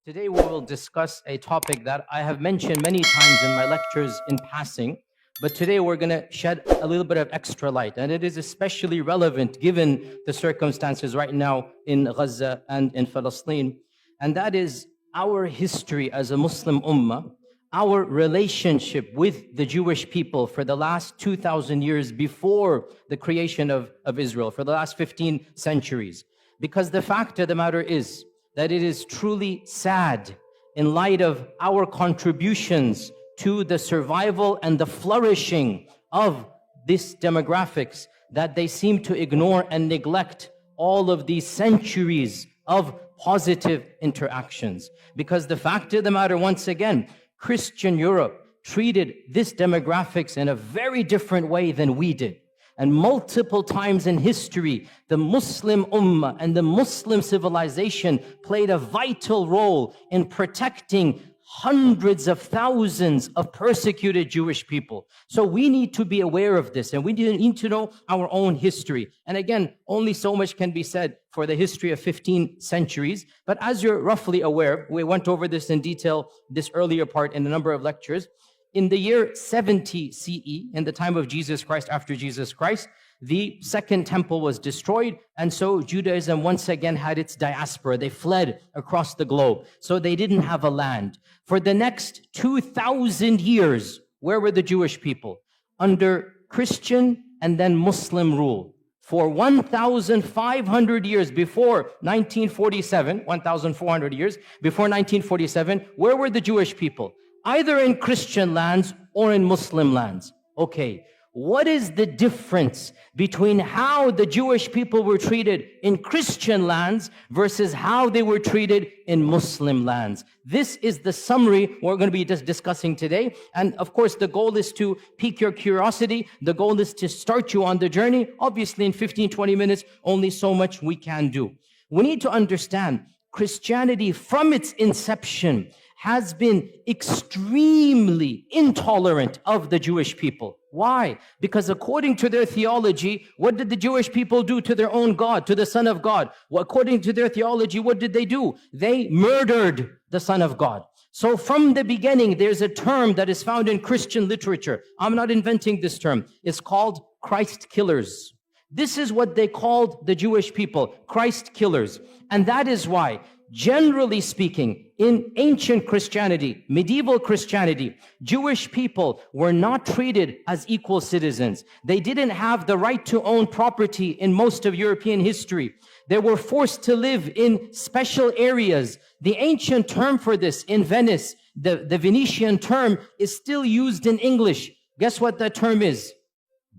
Today we will discuss a topic that I have mentioned many times in my lectures in passing, but today we're going to shed a little bit of extra light, and it is especially relevant given the circumstances right now in Gaza and in Palestine, and that is our history as a Muslim ummah, our relationship with the Jewish people for the last 2,000 years before the creation of Israel, for the last 15 centuries. Because the fact of the matter is that it is truly sad in light of our contributions to the survival and the flourishing of this demographics that they seem to ignore and neglect all of these centuries of positive interactions. Because the fact of the matter, once again, Christian Europe treated this demographics in a very different way than we did. And multiple times in history, the Muslim ummah and the Muslim civilization played a vital role in protecting hundreds of thousands of persecuted Jewish people. So we need to be aware of this, and we need to know our own history. And again, only so much can be said for the history of 15 centuries. But as you're roughly aware, we went over this in detail, this earlier part in a number of lectures. In the year 70 CE, in the time of Jesus Christ, after Jesus Christ, the second temple was destroyed, and so Judaism once again had its diaspora. They fled across the globe, so they didn't have a land. For the next 2,000 years, where were the Jewish people? Under Christian and then Muslim rule. For 1,500 years before 1947, 1,400 years before 1947, where were the Jewish people? Either in Christian lands or in Muslim lands. Okay, what is the difference between how the Jewish people were treated in Christian lands versus how they were treated in Muslim lands? This is the summary we're going to be just discussing today. And of course, the goal is to pique your curiosity. The goal is to start you on the journey. Obviously, in 15, 20 minutes, only so much we can do. We need to understand Christianity from its inception has been extremely intolerant of the Jewish people. Why? Because according to their theology, what did the Jewish people do to their own God, to the Son of God? Well, according to their theology, what did they do? They murdered the Son of God. So from the beginning, there's a term that is found in Christian literature. I'm not inventing this term. It's called Christ killers. This is what they called the Jewish people, Christ killers. And that is why, generally speaking, in ancient Christianity, medieval Christianity, Jewish people were not treated as equal citizens. They didn't have the right to own property in most of European history. They were forced to live in special areas. The ancient term for this in Venice, the Venetian term, is still used in English. Guess what that term is?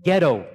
Ghetto.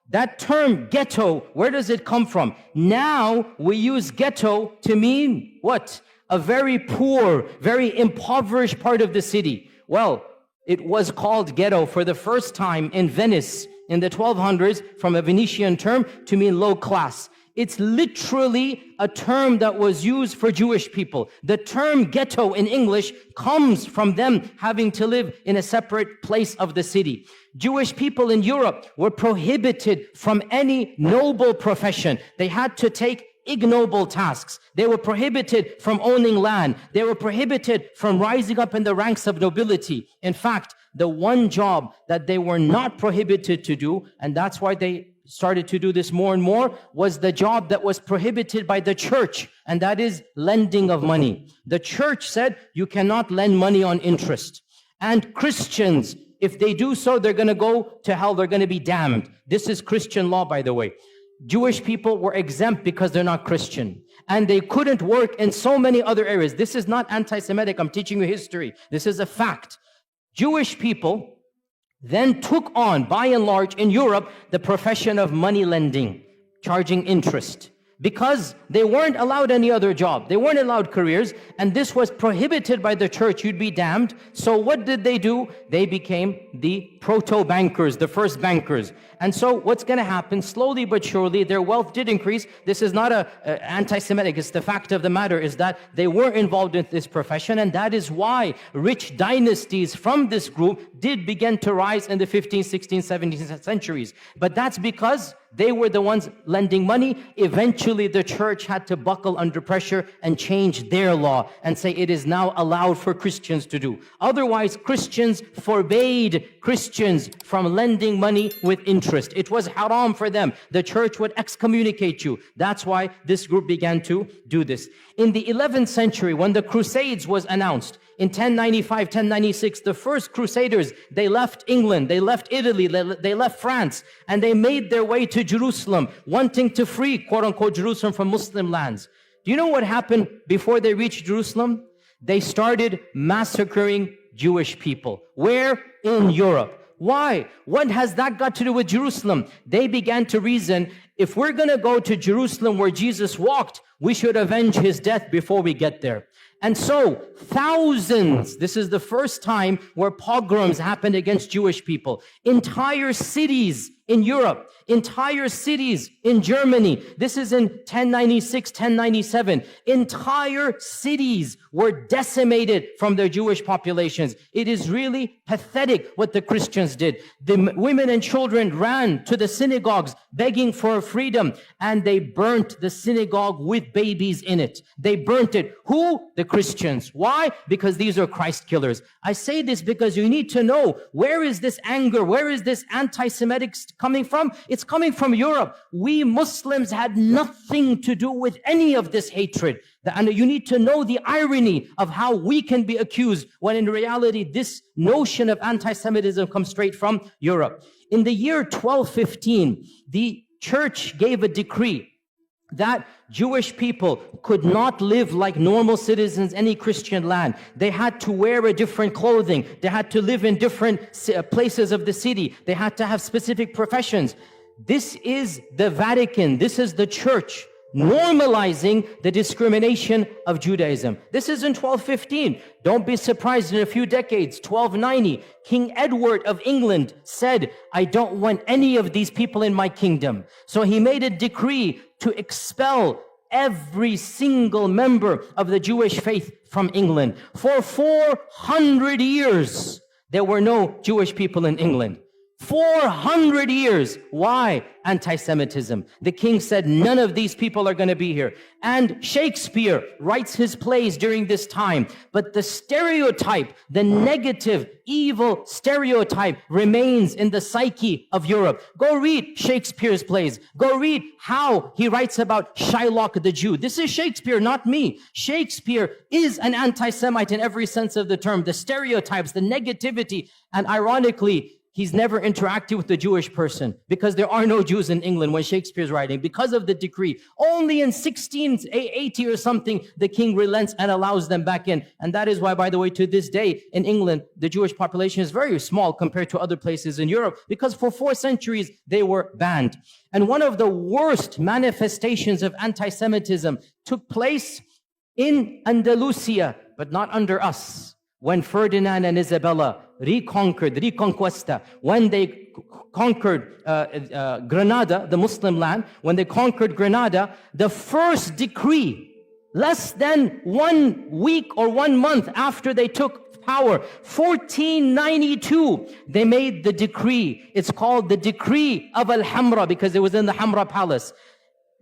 That term, ghetto, where does it come from? Now we use ghetto to mean what? A very poor, very impoverished part of the city. Well, it was called ghetto for the first time in Venice in the 1200s from a Venetian term to mean low class. It's literally a term that was used for Jewish people. The term ghetto in English comes from them having to live in a separate place of the city. Jewish people in Europe were prohibited from any noble profession. They had to take ignoble tasks. They were prohibited from owning land. They were prohibited from rising up in the ranks of nobility. In fact, the one job that they were not prohibited to do, and that's why they started to do this more and more, was the job that was prohibited by the church, and that is lending of money. The church said you cannot lend money on interest. And Christians, if they do so, they're going to go to hell, they're going to be damned. This is Christian law, by the way. Jewish people were exempt because they're not Christian. And they couldn't work in so many other areas. This is not anti-Semitic, I'm teaching you history. This is a fact. Jewish people then took on, by and large, in Europe, the profession of money lending, charging interest, because they weren't allowed any other job. They weren't allowed careers, and this was prohibited by the church. You'd be damned. So what did they do? They became the proto-bankers, the first bankers. And so what's going to happen, slowly but surely, their wealth did increase. This is not anti-Semitic. It's the fact of the matter is that they were involved in this profession, and that is why rich dynasties from this group did begin to rise in the 15th, 16th, 17th centuries. But that's because They were the ones lending money. Eventually, the church had to buckle under pressure and change their law and say it is now allowed for Christians to do. Otherwise, Christians forbade Christians from lending money with interest. It was haram for them. The church would excommunicate you. That's why this group began to do this. In the 11th century, when the Crusades was announced, in 1095, 1096, the first Crusaders, they left England, they left Italy, they left France, and they made their way to Jerusalem, wanting to free, quote-unquote, Jerusalem from Muslim lands. Do you know what happened before they reached Jerusalem? They started massacring Jewish people. Where? In Europe. Why? What has that got to do with Jerusalem? They began to reason, if we're going to go to Jerusalem where Jesus walked, we should avenge his death before we get there. And so, thousands, this is the first time where pogroms happened against Jewish people. Entire cities in Europe, entire cities in Germany. This is in 1096, 1097. Entire cities were decimated from their Jewish populations. It is really pathetic what the Christians did. The women and children ran to the synagogues begging for freedom, and they burnt the synagogue with babies in it. They burnt it. Who? The Christians. Why? Because these are Christ killers. I say this because you need to know, where is this anger? Where is this anti-Semitic coming from? It's coming from Europe. We Muslims had nothing to do with any of this hatred. And you need to know the irony of how we can be accused when in reality this notion of anti-Semitism comes straight from Europe. In the year 1215, the church gave a decree that Jewish people could not live like normal citizens in any Christian land. They had to wear a different clothing. They had to live in different places of the city. They had to have specific professions. This is the Vatican. This is the church normalizing the discrimination of Judaism. This is in 1215. Don't be surprised in a few decades, 1290, King Edward of England said, I don't want any of these people in my kingdom. So he made a decree to expel every single member of the Jewish faith from England. For 400 years, there were no Jewish people in England. 400 years. Why? Anti-Semitism. The king said, none of these people are going to be here. And Shakespeare writes his plays during this time. But the stereotype, the negative, evil stereotype remains in the psyche of Europe. Go read Shakespeare's plays. Go read how he writes about Shylock the Jew. This is Shakespeare, not me. Shakespeare is an anti-Semite in every sense of the term. The stereotypes, the negativity, and ironically, he's never interacted with the Jewish person because there are no Jews in England when Shakespeare's writing because of the decree. Only in 1680 or something, the king relents and allows them back in. And that is why, by the way, to this day in England, the Jewish population is very small compared to other places in Europe because for 4 centuries, they were banned. And one of the worst manifestations of anti-Semitism took place in Andalusia, but not under us. When Ferdinand and Isabella Reconquista, when they conquered Granada, the Muslim land, when they conquered Granada, the first decree, less than 1 week or 1 month after they took power, 1492, they made the decree. It's called the Decree of Al-Hamra because it was in the Hamra Palace.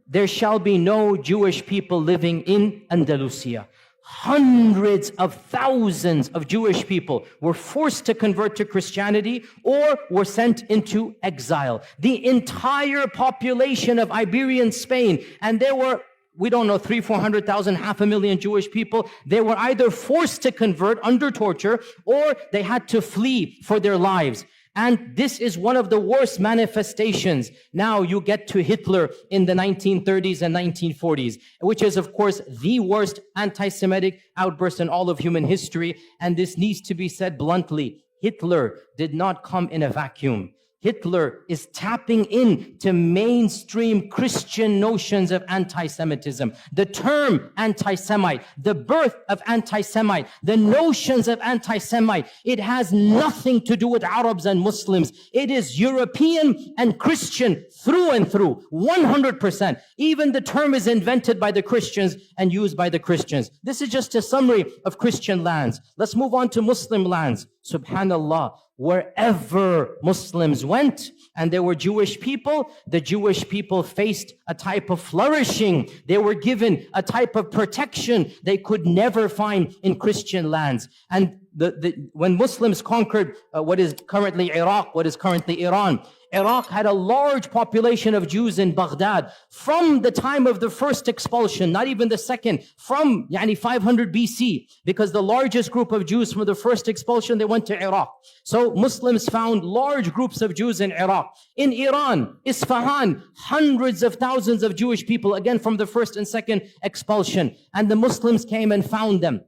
There shall be no Jewish people living in Andalusia. Hundreds of thousands of Jewish people were forced to convert to Christianity or were sent into exile. The entire population of Iberian Spain, and there were, we don't know, 300,000, 400,000, 500,000 Jewish people, they were either forced to convert under torture or they had to flee for their lives. And this is one of the worst manifestations. Now you get to Hitler in the 1930s and 1940s, which is, of course, the worst anti-Semitic outburst in all of human history. And this needs to be said bluntly. Hitler did not come in a vacuum. Hitler is tapping into mainstream Christian notions of anti-Semitism. The term anti-Semite, the birth of anti-Semite, the notions of anti-Semite, it has nothing to do with Arabs and Muslims. It is European and Christian through and through, 100%. Even the term is invented by the Christians and used by the Christians. This is just a summary of Christian lands. Let's move on to Muslim lands. subhanallah, wherever Muslims went and there were Jewish people, the Jewish people faced a type of flourishing. They were given a type of protection they could never find in Christian lands. And when Muslims conquered what is currently Iraq, what is currently Iran, Iraq had a large population of Jews in Baghdad from the time of the first expulsion, not even the second, from 500 BC, because the largest group of Jews from the first expulsion, they went to Iraq. So Muslims found large groups of Jews in Iraq. In Iran, Isfahan, hundreds of thousands of Jewish people, again from the first and second expulsion. And the Muslims came and found them,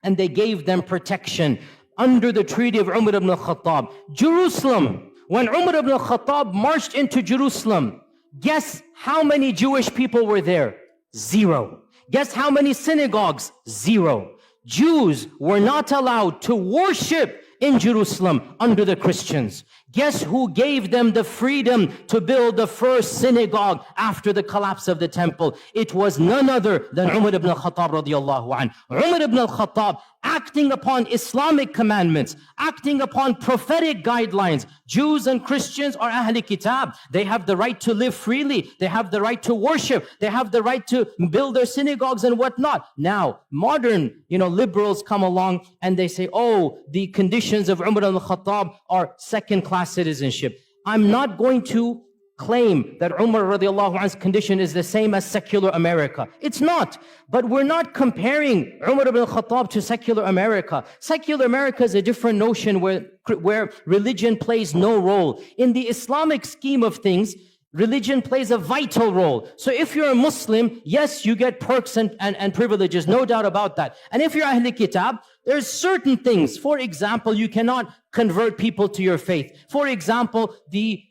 and they gave them protection under the treaty of Umar ibn al-Khattab. Jerusalem, when Umar ibn al-Khattab marched into Jerusalem, guess how many Jewish people were there? 0. Guess how many synagogues? 0. Jews were not allowed to worship in Jerusalem under the Christians. Guess who gave them the freedom to build the first synagogue after the collapse of the temple? It was none other than Umar ibn al-Khattab radiyallahu anhu. Umar ibn al-Khattab, acting upon Islamic commandments, acting upon prophetic guidelines. Jews and Christians are Ahli Kitab. They have the right to live freely. They have the right to worship. They have the right to build their synagogues and whatnot. Now, modern, liberals come along and they say, oh, the conditions of Umar al-Khattab are second-class citizenship. I'm not going to claim that Umar radiallahu anhu's condition is the same as secular America. It's not. But we're not comparing Umar ibn al-Khattab to secular America. Secular America is a different notion where religion plays no role. In the Islamic scheme of things, religion plays a vital role. So if you're a Muslim, yes, you get perks and privileges, no doubt about that. And if you're Ahl Kitab, there's certain things. For example, you cannot convert people to your faith. For example, the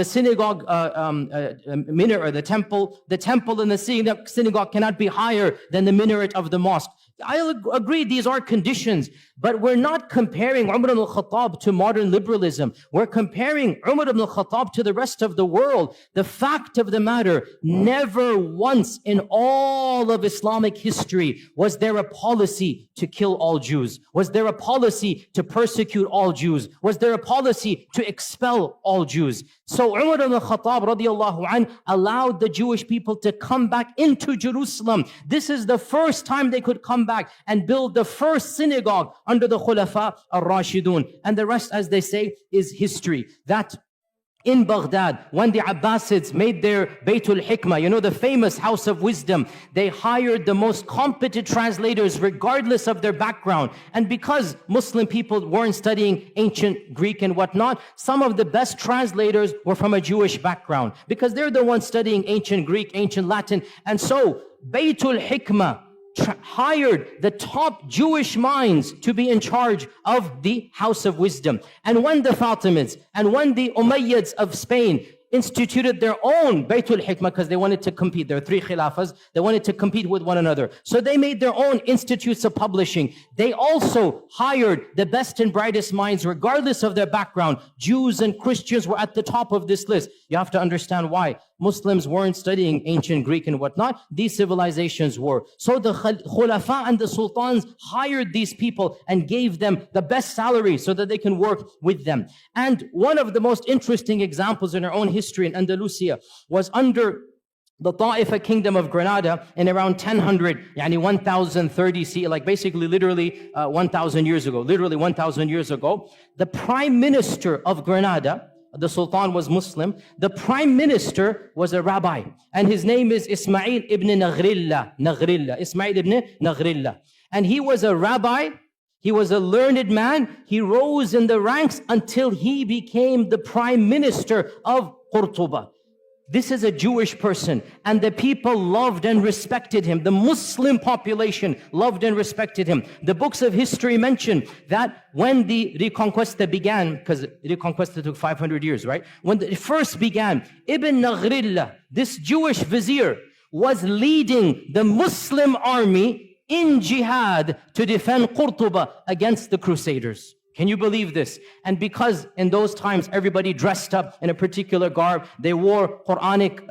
synagogue minaret, or the temple in the synagogue cannot be higher than the minaret of the mosque. I agree, these are conditions, but we're not comparing Umar ibn al-Khattab to modern liberalism. We're comparing Umar ibn al-Khattab to the rest of the world. The fact of the matter, never once in all of Islamic history was there a policy to kill all Jews. Was there a policy to persecute all Jews? Was there a policy to expel all Jews? So Umar ibn al-Khattab radiyallahu anh allowed the Jewish people to come back into Jerusalem. This is the first time they could come back and build the first synagogue under the Khulafa al-Rashidun. And the rest, as they say, is history. That in Baghdad, when the Abbasids made their Baytul Hikmah, the famous house of wisdom, they hired the most competent translators regardless of their background. And because Muslim people weren't studying ancient Greek and whatnot, some of the best translators were from a Jewish background because they're the ones studying ancient Greek, ancient Latin. And so Baytul Hikmah hired the top Jewish minds to be in charge of the House of Wisdom. And when the Fatimids and when the Umayyads of Spain instituted their own Baytul Hikmah, because they wanted to compete, there are 3 khilafas, they wanted to compete with one another. So they made their own institutes of publishing. They also hired the best and brightest minds regardless of their background. Jews and Christians were at the top of this list. You have to understand why. Muslims weren't studying ancient Greek and whatnot. These civilizations were. So the Khulafa and the Sultans hired these people and gave them the best salary so that they can work with them. And one of the most interesting examples in our own history in Andalusia was under the Ta'ifa kingdom of Granada in around 1000, 1030 CE, like basically literally 1000 years ago, the prime minister of Granada, the Sultan was Muslim. The prime minister was a rabbi, and his name is Ismail ibn Naghrilla. Ismail ibn Naghrilla. And he was a rabbi. He was a learned man. He rose in the ranks until he became the prime minister of Qurtuba. This is a Jewish person, and the people loved and respected him. The Muslim population loved and respected him. The books of history mention that when the Reconquista began, because Reconquista took 500 years, right? When it first began, Ibn Naghrilla, this Jewish vizier, was leading the Muslim army in jihad to defend Qurtuba against the Crusaders. Can you believe this? And because in those times everybody dressed up in a particular garb, they wore Quranic,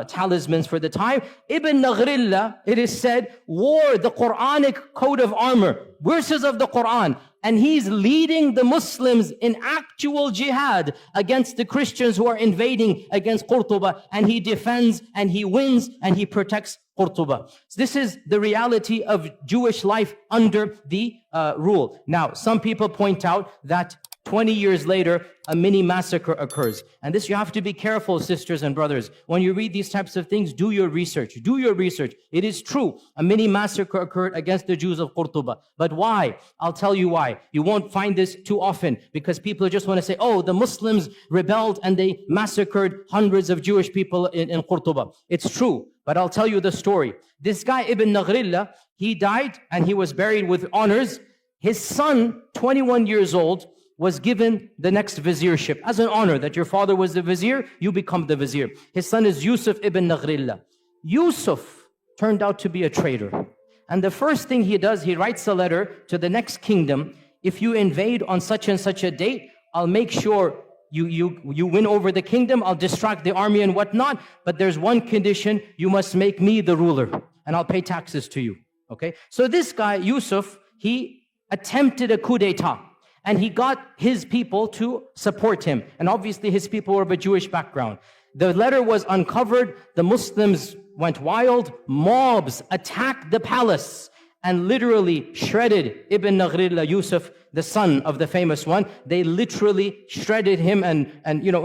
talismans for the time. Ibn Naghrilla, it is said, wore the Quranic coat of armor, verses of the Quran, And he's leading the Muslims in actual jihad against the Christians who are invading against Qurtuba. And he defends and he wins and he protects Qurtuba. So this is the reality of Jewish life under the rule. Now, some people point out that 20 years later, a mini massacre occurs. And this, you have to be careful, sisters and brothers. When you read these types of things, do your research. Do your research. It is true. A mini massacre occurred against the Jews of Qurtuba. But why? I'll tell you why. You won't find this too often because people just want to say, oh, the Muslims rebelled and they massacred hundreds of Jewish people in Qurtuba. It's true. But I'll tell you the story. This guy, Ibn Naghrillah, he died and he was buried with honors. His son, 21 years old, was given the next viziership as an honor that your father was the vizier, you become the vizier. His son is Yusuf ibn Naghrillah. Yusuf turned out to be a traitor. And the first thing he does, he writes a letter to the next kingdom. If you invade on such and such a date, I'll make sure you win over the kingdom. I'll distract the army and whatnot. But there's one condition, you must make me the ruler and I'll pay taxes to you. Okay? So this guy, Yusuf, he attempted a coup d'etat. And he got his people to support him. And obviously his people were of a Jewish background. The letter was uncovered. The Muslims went wild. Mobs attacked the palace and literally shredded Ibn Naghrillah, Yusuf, the son of the famous one. They literally shredded him and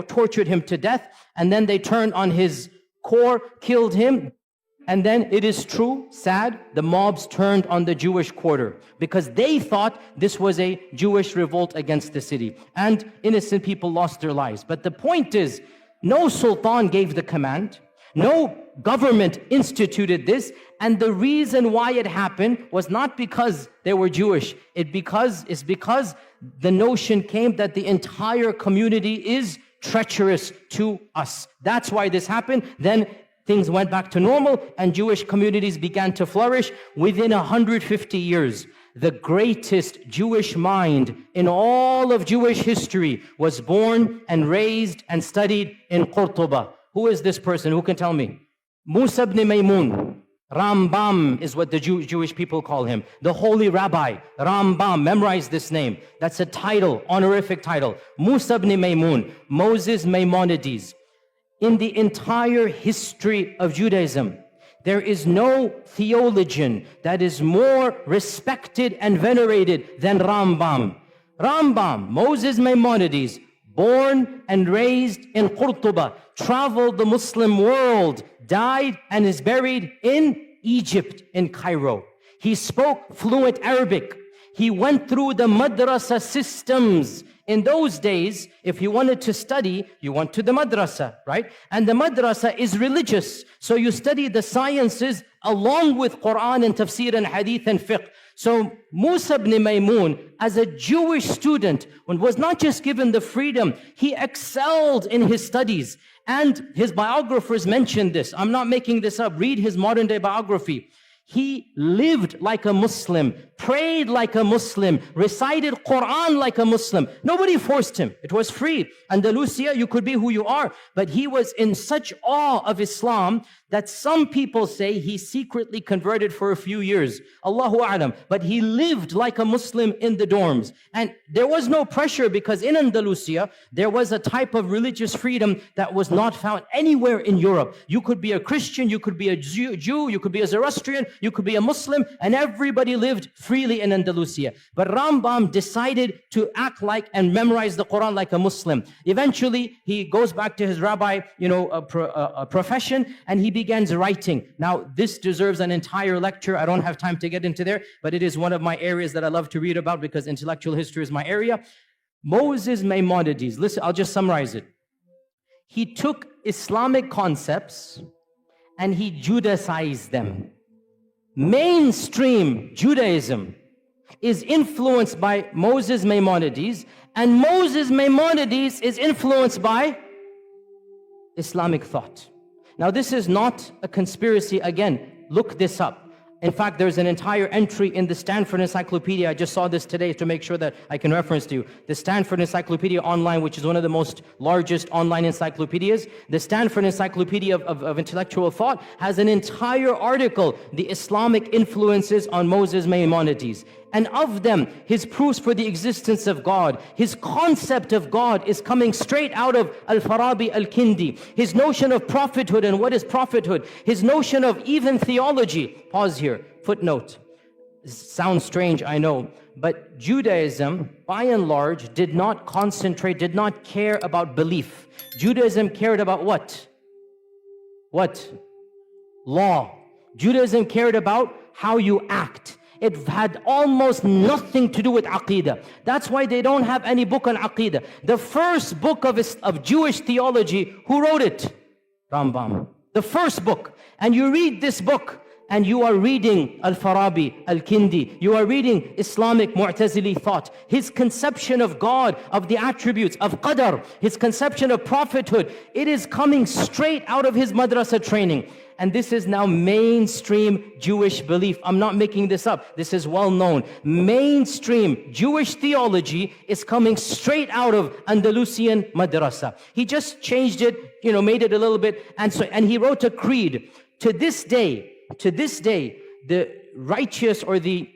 tortured him to death. And then they turned on his core, killed him. And then it is true, sad, the mobs turned on the Jewish quarter because they thought this was a Jewish revolt against the city. And innocent people lost their lives. But the point is, no sultan gave the command. No government instituted this. And the reason why it happened was not because they were Jewish. It's because the notion came that the entire community is treacherous to us. That's why this happened. Then things went back to normal and Jewish communities began to flourish. Within 150 years, the greatest Jewish mind in all of Jewish history was born and raised and studied in Qurtuba. Who is this person? Who can tell me? Musa ibn Maymun. Rambam is what the Jewish people call him. The holy rabbi, Rambam. Memorize this name. That's a title, honorific title. Musa ibn Maymun, Moses Maimonides. In the entire history of Judaism, there is no theologian that is more respected and venerated than Rambam. Rambam, Moses Maimonides, born and raised in Qurtuba, traveled the Muslim world, died and is buried in Egypt, in Cairo. He spoke fluent Arabic. He went through the madrasa systems. In those days, if you wanted to study, you went to the madrasa, right? And the madrasa is religious. So you study the sciences along with Quran and tafsir and hadith and fiqh. So Musa ibn Maymun, as a Jewish student, was not just given the freedom, he excelled in his studies. And his biographers mentioned this. I'm not making this up. Read his modern day biography. He lived like a Muslim, prayed like a Muslim, recited Quran like a Muslim. Nobody forced him. It was free. Andalusia, you could be who you are. But he was in such awe of Islam that some people say he secretly converted for a few years. Allahu A'lam. But he lived like a Muslim in the dorms. And there was no pressure because in Andalusia, there was a type of religious freedom that was not found anywhere in Europe. You could be a Christian, you could be a Jew, you could be a Zoroastrian, you could be a Muslim, and everybody lived freely in Andalusia. But Rambam decided to act like and memorize the Quran like a Muslim. Eventually, he goes back to his rabbi, profession, and he begins writing. Now, this deserves an entire lecture. I don't have time to get into there, but it is one of my areas that I love to read about because intellectual history is my area. Moses Maimonides, listen, I'll just summarize it. He took Islamic concepts and he Judaicized them. Mainstream Judaism is influenced by Moses Maimonides, and Moses Maimonides is influenced by Islamic thought. Now, this is not a conspiracy. Again, look this up. In fact, there's an entire entry in the Stanford Encyclopedia. I just saw this today to make sure that I can reference to you. The Stanford Encyclopedia Online, which is one of the most largest online encyclopedias. The Stanford Encyclopedia of Intellectual Thought has an entire article, The Islamic Influences on Moses Maimonides. And of them, his proofs for the existence of God, his concept of God is coming straight out of Al-Farabi Al-Kindi. His notion of prophethood and what is prophethood, his notion of even theology. Pause here, footnote. Sounds strange, I know, but Judaism, by and large, did not concentrate, did not care about belief. Judaism cared about what? What? Law. Judaism cared about how you act. It had almost nothing to do with Aqidah. That's why they don't have any book on Aqidah. The first book of Jewish theology, who wrote it? Rambam. The first book. And you read this book, and you are reading Al-Farabi, Al-Kindi. You are reading Islamic Mu'tazili thought. His conception of God, of the attributes, of Qadar, his conception of prophethood, it is coming straight out of his madrasa training. And this is now mainstream Jewish belief. I'm not making this up. This is well known. Mainstream Jewish theology is coming straight out of Andalusian madrasa. He just changed it, made it a little bit. And he wrote a creed. To this day, the righteous or the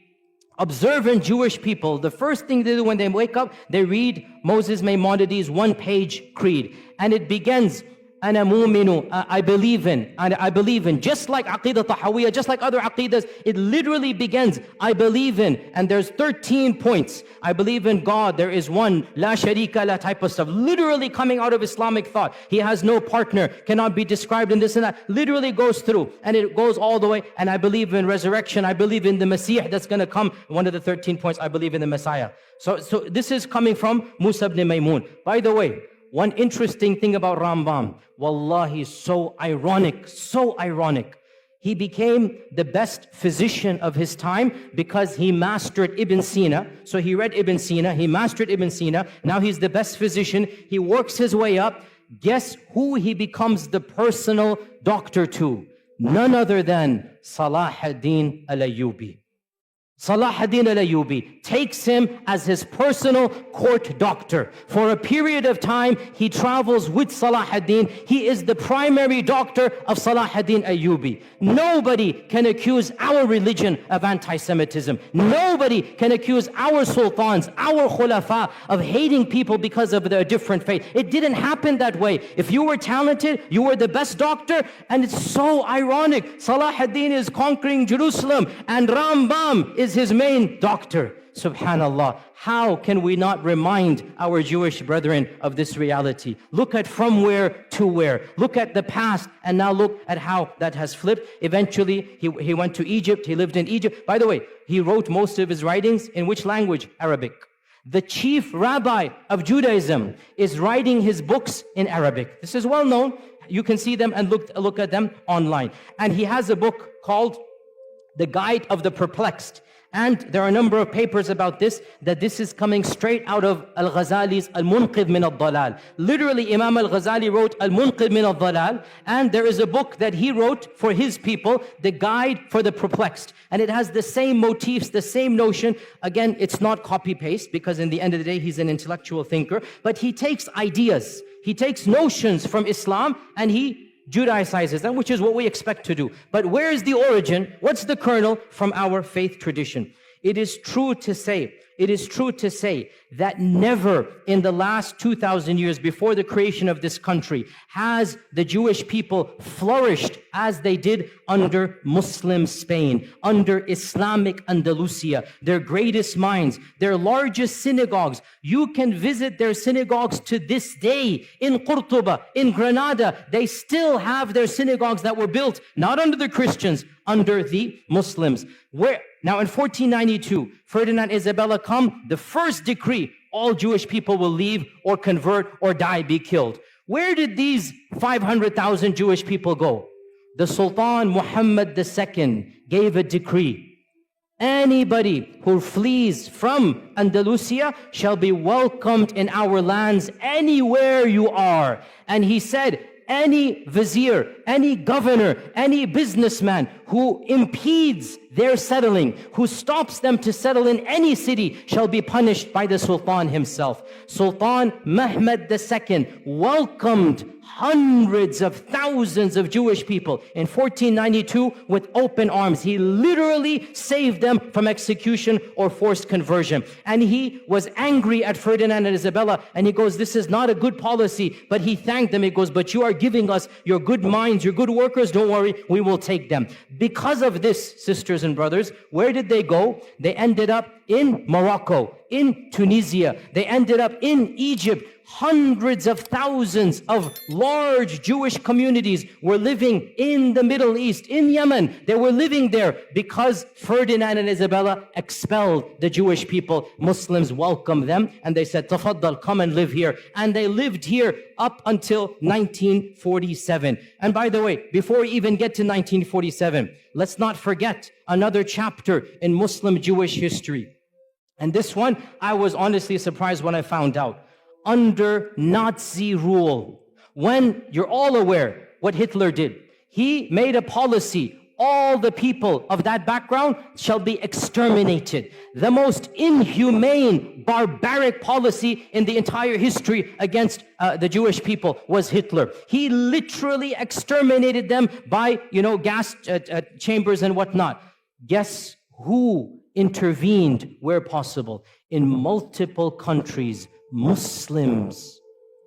observant Jewish people, the first thing they do when they wake up, they read Moses Maimonides' one-page creed. And it begins, Ana mu'minu, I believe in, just like Aqidah Tahawiyya, just like other Aqidas, it literally begins, I believe in, and there's 13 points. I believe in God, there is one, la sharika la type of stuff, literally coming out of Islamic thought. He has no partner, cannot be described in this and that, literally goes through, and it goes all the way, and I believe in resurrection, I believe in the Messiah that's going to come. One of the 13 points, I believe in the Messiah. So this is coming from Musa ibn Maymun. By the way, one interesting thing about Rambam, wallahi, so ironic. He became the best physician of his time because he mastered Ibn Sina. So he read Ibn Sina, he mastered Ibn Sina. Now he's the best physician. He works his way up. Guess who he becomes the personal doctor to? None other than Salah ad-Din al-Ayyubi. Salah ad-Din al-Ayyubi takes him as his personal court doctor. For a period of time, he travels with Salah ad-Din. He is the primary doctor of Salah ad-Din Ayyubi. Nobody can accuse our religion of anti-Semitism. Nobody can accuse our sultans, our khulafa of hating people because of their different faith. It didn't happen that way. If you were talented, you were the best doctor, and it's so ironic. Salah ad-Din is conquering Jerusalem, and Rambam is his main doctor. Subhanallah. How can we not remind our Jewish brethren of this reality? Look at from where to where. Look at the past and now look at how that has flipped. Eventually, he went to Egypt. He lived in Egypt. By the way, he wrote most of his writings in which language? Arabic. The chief rabbi of Judaism is writing his books in Arabic. This is well known. You can see them and look at them online. And he has a book called The Guide of the Perplexed. And there are a number of papers about this, that this is coming straight out of Al-Ghazali's Al-Munqidh min al-Dalal. Literally, Imam Al-Ghazali wrote Al-Munqidh min al-Dalal, and there is a book that he wrote for his people, The Guide for the Perplexed. And it has the same motifs, the same notion. Again, it's not copy-paste, because in the end of the day, he's an intellectual thinker, but he takes ideas, he takes notions from Islam, and he Judaicizes them, which is what we expect to do. But where is the origin? What's the kernel? From our faith tradition. It is true to say that never in the last 2,000 years before the creation of this country has the Jewish people flourished as they did under Muslim Spain, under Islamic Andalusia, their greatest minds, their largest synagogues. You can visit their synagogues to this day in Qurtuba, in Granada. They still have their synagogues that were built not under the Christians, under the Muslims. Now in 1492, Ferdinand Isabella come, the first decree, all Jewish people will leave or convert or die, be killed. Where did these 500,000 Jewish people go? The Sultan Muhammad II gave a decree. Anybody who flees from Andalusia shall be welcomed in our lands anywhere you are. And he said, any vizier, any governor, any businessman who impedes their settling, who stops them to settle in any city, shall be punished by the Sultan himself. Sultan Mehmed II welcomed hundreds of thousands of Jewish people in 1492 with open arms. He literally saved them from execution or forced conversion. And he was angry at Ferdinand and Isabella, and he goes, this is not a good policy. But he thanked them. He goes, but you are giving us your good minds, your good workers. Don't worry, we will take them. Because of this, sisters and brothers, where did they go? They ended up in Morocco, in Tunisia. They ended up in Egypt. Hundreds of thousands of large Jewish communities were living in the Middle East, in Yemen. They were living there because Ferdinand and Isabella expelled the Jewish people. Muslims welcomed them and they said, Tafaddal, come and live here. And they lived here up until 1947. And by the way, before we even get to 1947, let's not forget another chapter in Muslim Jewish history. And this one, I was honestly surprised when I found out. Under Nazi rule, when you're all aware what Hitler did, he made a policy, all the people of that background shall be exterminated. The most inhumane, barbaric policy in the entire history against the Jewish people was Hitler. He literally exterminated them by, gas chambers and whatnot. Guess who intervened where possible? In multiple countries, Muslims,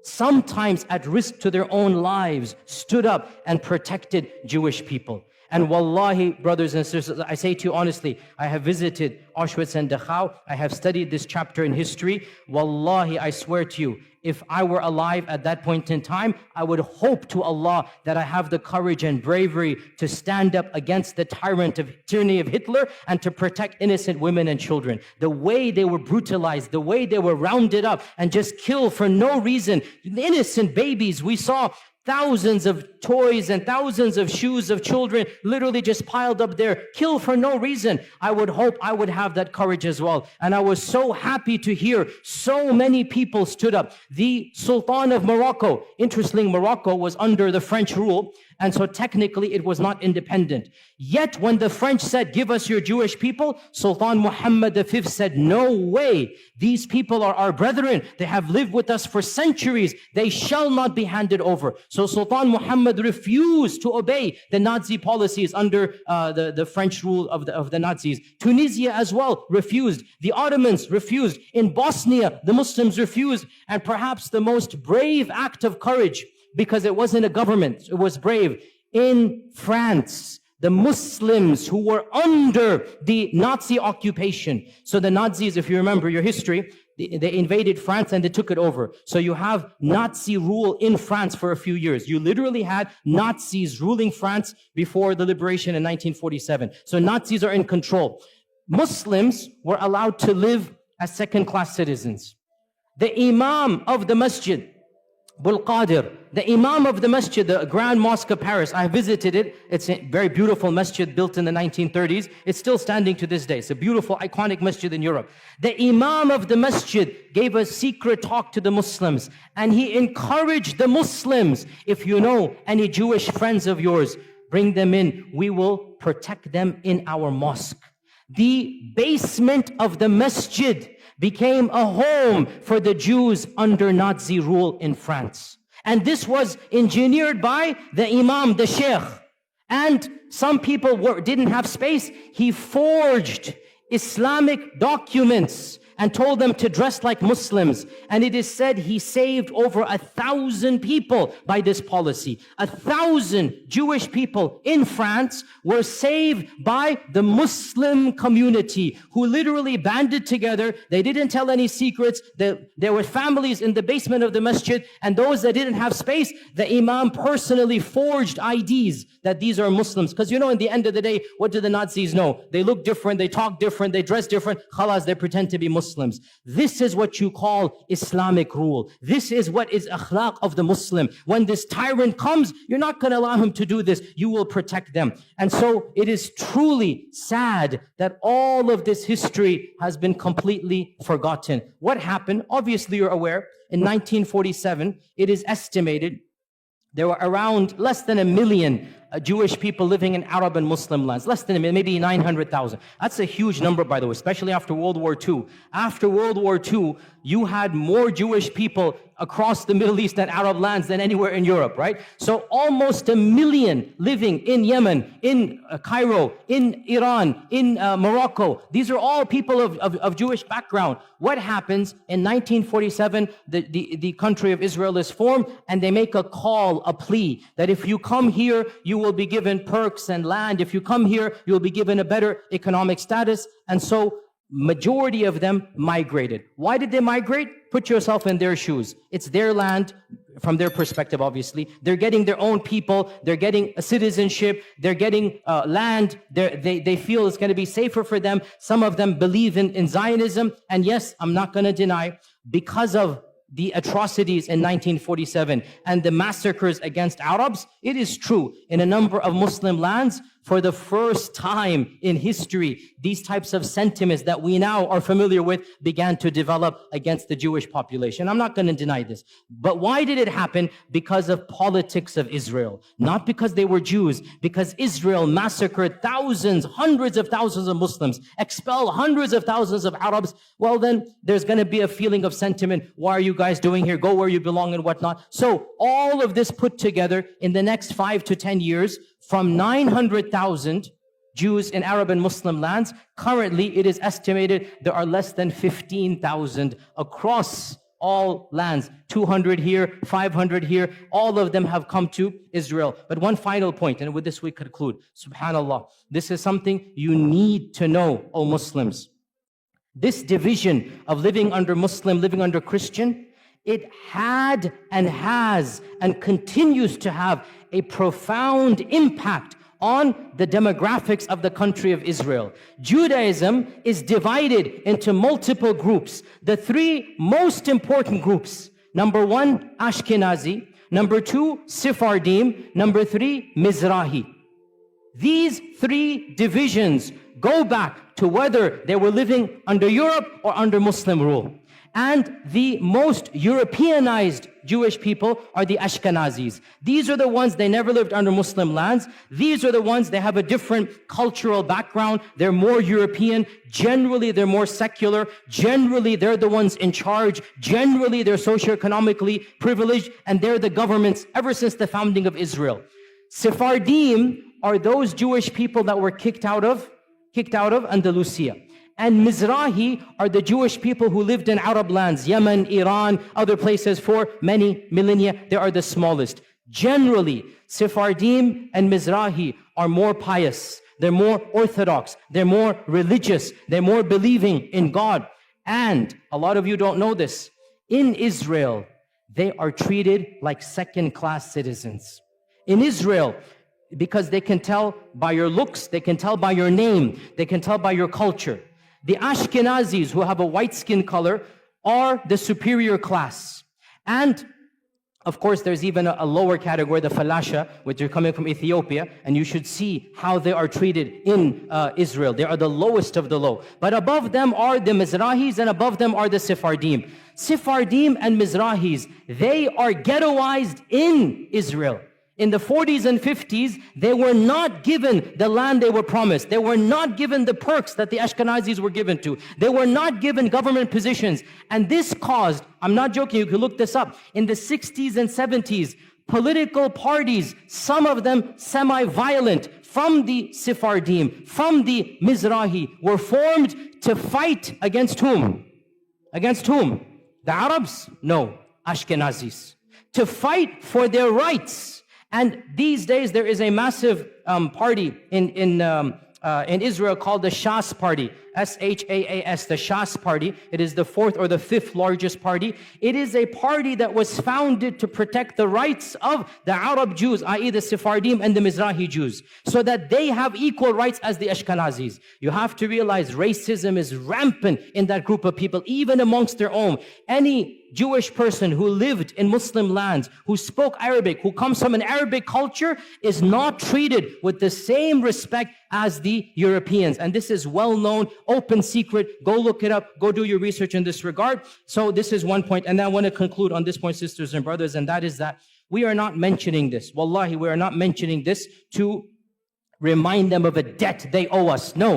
sometimes at risk to their own lives, stood up and protected Jewish people. And wallahi, brothers and sisters, I say to you honestly, I have visited Auschwitz and Dachau. I have studied this chapter in history. Wallahi, I swear to you, if I were alive at that point in time, I would hope to Allah that I have the courage and bravery to stand up against the tyranny of Hitler and to protect innocent women and children. The way they were brutalized, the way they were rounded up and just killed for no reason. Innocent babies, we saw thousands of toys and thousands of shoes of children literally just piled up there, killed for no reason. I would hope I would have that courage as well. And I was so happy to hear so many people stood up. The Sultan of Morocco, interestingly, Morocco was under the French rule, and so technically it was not independent. Yet when the French said, give us your Jewish people, Sultan Muhammad V said, no way. These people are our brethren. They have lived with us for centuries. They shall not be handed over. So Sultan Muhammad refused to obey the Nazi policies under the French rule of the Nazis. Tunisia as well refused. The Ottomans refused. In Bosnia, the Muslims refused. And perhaps the most brave act of courage, because it wasn't a government, it was brave. In France, the Muslims who were under the Nazi occupation. So the Nazis, if you remember your history, they invaded France and they took it over. So you have Nazi rule in France for a few years. You literally had Nazis ruling France before the liberation in 1947. So Nazis are in control. Muslims were allowed to live as second-class citizens. The Imam of the Masjid, Qadir, the Imam of the Masjid, the Grand Mosque of Paris, I visited it. It's a very beautiful masjid built in the 1930s. It's still standing to this day. It's a beautiful, iconic masjid in Europe. The Imam of the Masjid gave a secret talk to the Muslims, and he encouraged the Muslims, if you know any Jewish friends of yours, bring them in. We will protect them in our mosque. The basement of the masjid became a home for the Jews under Nazi rule in France. And this was engineered by the Imam, the Sheikh. And some people didn't have space. He forged Islamic documents and told them to dress like Muslims. And it is said he saved over 1,000 people by this policy. 1,000 Jewish people in France were saved by the Muslim community who literally banded together. They didn't tell any secrets. There were families in the basement of the masjid, and those that didn't have space, the Imam personally forged IDs that these are Muslims. Because in the end of the day, what do the Nazis know? They look different, they talk different, they dress different. Khalas, they pretend to be Muslims. This is what you call Islamic rule. This is what is akhlaq of the Muslim. When this tyrant comes, you're not going to allow him to do this. You will protect them. And so it is truly sad that all of this history has been completely forgotten. What happened? Obviously, you're aware. In 1947, it is estimated there were around less than 1 million Jewish people living in Arab and Muslim lands. Less than maybe 900,000. That's a huge number, by the way, especially after World War II. After World War II, you had more Jewish people across the Middle East and Arab lands than anywhere in Europe, right? So almost 1 million living in Yemen, in Cairo, in Iran, in Morocco. These are all people of Jewish background. What happens in 1947? The country of Israel is formed, and they make a call, a plea, that if you come here, you will be given perks and land. If you come here, you will be given a better economic status. And so majority of them migrated. Why did they migrate? Put yourself in their shoes. It's their land from their perspective, obviously. They're getting their own people. They're getting a citizenship. They're getting land. They feel it's going to be safer for them. Some of them believe in Zionism. And yes, I'm not going to deny, because of the atrocities in 1947 and the massacres against Arabs, it is true, in a number of Muslim lands, for the first time in history, these types of sentiments that we now are familiar with began to develop against the Jewish population. I'm not going to deny this. But why did it happen? Because of politics of Israel. Not because they were Jews, because Israel massacred thousands, hundreds of thousands of Muslims, expelled hundreds of thousands of Arabs. Well, then there's going to be a feeling of sentiment. Why are you guys doing here? Go where you belong and whatnot. So all of this put together in the next 5 to 10 years, from 900,000 Jews in Arab and Muslim lands, currently it is estimated there are less than 15,000 across all lands. 200 here, 500 here. All of them have come to Israel. But one final point, and with this we conclude. Subhanallah, this is something you need to know, O Muslims. This division of living under Muslim, living under Christian, it had and has and continues to have a profound impact on the demographics of the country of Israel. Judaism is divided into multiple groups. The three most important groups: number 1, Ashkenazi; number 2, Sephardim; number 3, Mizrahi. These three divisions go back to whether they were living under Europe or under Muslim rule. And the most Europeanized Jewish people are the Ashkenazis. These are the ones, they never lived under Muslim lands. These are the ones, they have a different cultural background. They're more European. Generally, they're more secular. Generally, they're the ones in charge. Generally, they're socioeconomically privileged, and they're the governments ever since the founding of Israel. Sephardim are those Jewish people that were kicked out of Andalusia. And Mizrahi are the Jewish people who lived in Arab lands, Yemen, Iran, other places for many millennia. They are the smallest. Generally, Sephardim and Mizrahi are more pious. They're more orthodox. They're more religious. They're more believing in God. And a lot of you don't know this. In Israel, they are treated like second-class citizens. In Israel, because they can tell by your looks, they can tell by your name, they can tell by your culture. The Ashkenazis, who have a white skin color, are the superior class. And of course, there's even a lower category, the Falasha, which are coming from Ethiopia, and you should see how they are treated in Israel. They are the lowest of the low. But above them are the Mizrahis, and above them are the Sephardim. Sephardim and Mizrahis, they are ghettoized in Israel. In the 40s and 50s, they were not given the land they were promised. They were not given the perks that the Ashkenazis were given to. They were not given government positions. And this caused, I'm not joking, you can look this up, in the 60s and 70s, political parties, some of them semi-violent, from the Sephardim, from the Mizrahi, were formed to fight against whom? Against whom? The Arabs? No, Ashkenazis. To fight for their rights. And these days, there is a massive party in Israel called the Shas Party, S-H-A-A-S, the Shas Party. It is the 4th or the 5th largest party. It is a party that was founded to protect the rights of the Arab Jews, i.e. the Sephardim and the Mizrahi Jews, so that they have equal rights as the Ashkenazis. You have to realize racism is rampant in that group of people, even amongst their own. Any Jewish person who lived in Muslim lands, who spoke Arabic, who comes from an Arabic culture, is not treated with the same respect as the Europeans. And this is well known, open secret. Go look it up. Go do your research in this regard. So this is one point. And then I want to conclude on this point, sisters and brothers, and that is that We are not mentioning this. Wallahi, we are not mentioning this to remind them of a debt they owe us. No.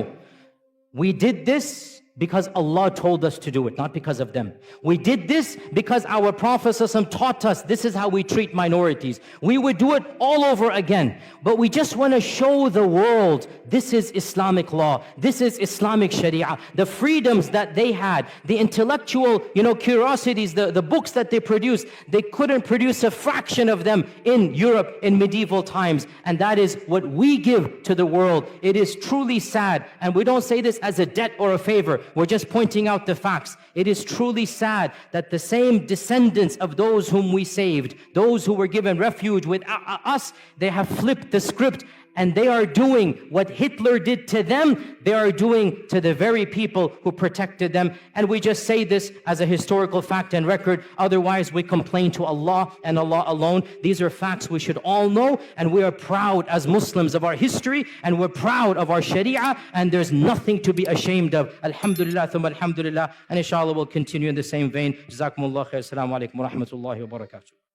We did this because Allah told us to do it, not because of them. We did this because our Prophet ﷺ taught us this is how we treat minorities. We would do it all over again. But we just want to show the world this is Islamic law. This is Islamic Sharia. The freedoms that they had, the intellectual, curiosities, the books that they produced, they couldn't produce a fraction of them in Europe in medieval times. And that is what we give to the world. It is truly sad. And we don't say this as a debt or a favor. We're just pointing out the facts. It is truly sad that the same descendants of those whom we saved, those who were given refuge with us, they have flipped the script and they are doing what Hitler did to them, they are doing to the very people who protected them. And we just say this as a historical fact and record. Otherwise, we complain to Allah and Allah alone. These are facts we should all know, and we are proud as Muslims of our history, and we're proud of our Sharia, and there's nothing to be ashamed of. Alhamdulillah, thumma alhamdulillah, and inshallah we'll continue in the same vein. Jazakumullah khair. Assalamu alaikum wa rahmatullahi wa barakatuh.